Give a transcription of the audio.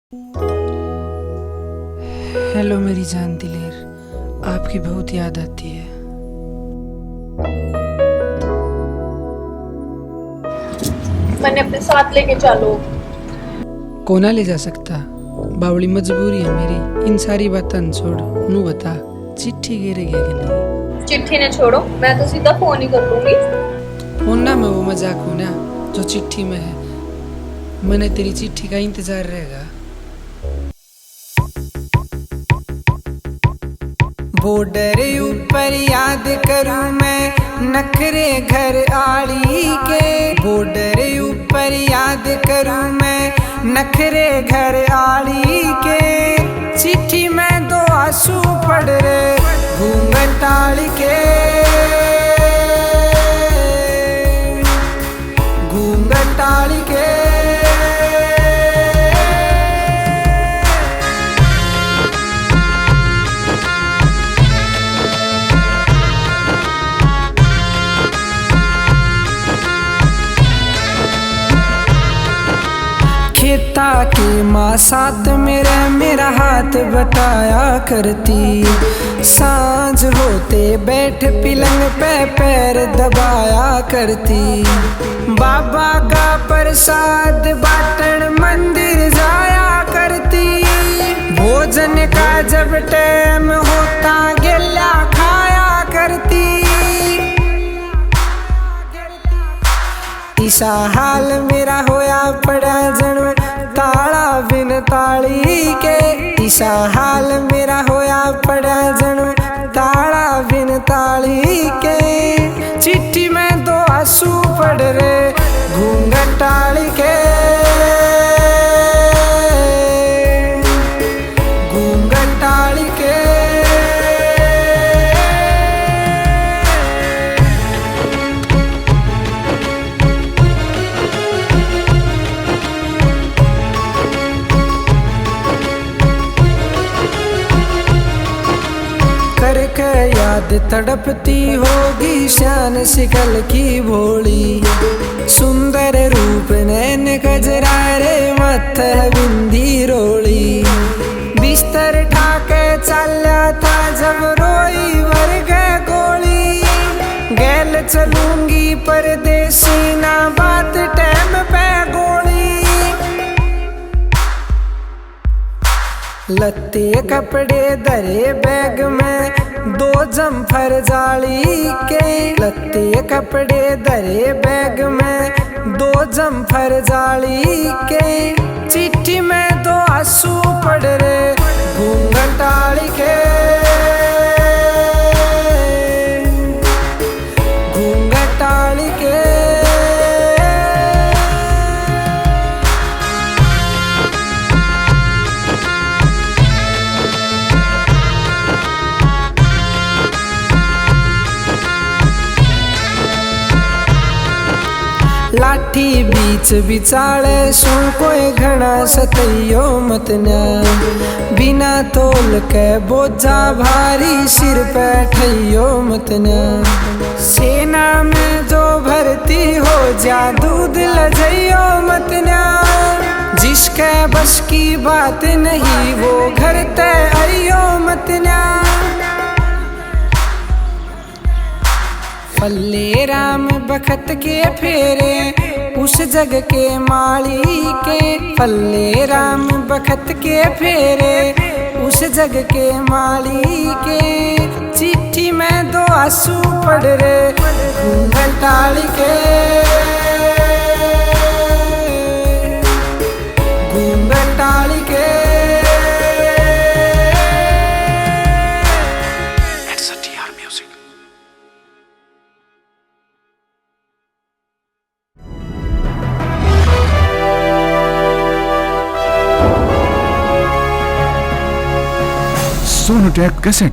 Hello मेरी जान दिलेर, आपकी बहुत याद आती है। मैंने अपने साथ लेके चलो। कोना ले जा सकता, बावली मजबूरी है मेरी। इन सारी बातन छोड़, नू बता चिट्ठी गिरेगी कि नहीं? चिट्ठी ने छोड़ो, मैं तो सीधा फोन ही कर लूंगी। फोन ना में वो मजाक हो ना जो चिट्ठी में है। मैंने तेरी चिट्ठी का इंतजार रहेगा। बॉर्डर ऊपर याद करूं मैं नखरे घर आड़ी के। बॉर्डर ऊपर याद करूं मैं नखरे घर आड़ी के। चिट्ठी में दो आंसू पड़ रहे घूंघट टाल के। घूंघट टाल के। खेता के माँ साथ मेरा हाथ बटाया करती। सांझ होते बैठ पिलंग पे पैर दबाया करती। बाबा का प्रसाद बाटन मंदिर जाया करती। भोजन का जब टाइम होता गिल्ला खाया करती। ईसा हाल मेरा होया पड़ा जणू ताला बिन ताली के। ईसा हाल मेरा होया पड़ा जणू ताला बिन ताली के। चिट्ठी में दो आंसू पड़ रहे घूंघट टाल के। घूंघट टाल के। करके याद तड़पती होगी शान शिकल की भोली। सुंदर रूप नैन गजरारे मथ बिंदी रोली। बिस्तर ठाके चला था जब रोई वर्ग गोली। गैल चलूंगी परदेसी ना बात टाइम पे गोली। लत्ते कपड़े धरे बैग में दो जम्फर जाली के। लत्ते कपड़े धरे बैग में दो जम्फर जाली के। चिट्ठी में दो आंसू पड़ रहे घूंघट टाल के। घूंघट टाल के। लाठी बीच बिचाले सुन कोई घना सतैयो मतन्या। बिना तोल के बोझा भारी सिर पे ठैयो मतन्या। सेना में जो भर्ती हो जा दूध लजैयो मतन्या। जिसके बस की बात नहीं वो घर ते आइयो मतन्या। फल्ले राम बखत के फेरे उस जग के माली के। फल्ले राम बखत के फेरे उस जग के माली के। चिट्ठी में दो आंसू पड़ रहे घूंघट टाल के। घूंघट टाल के। सोनोटेक कैसेट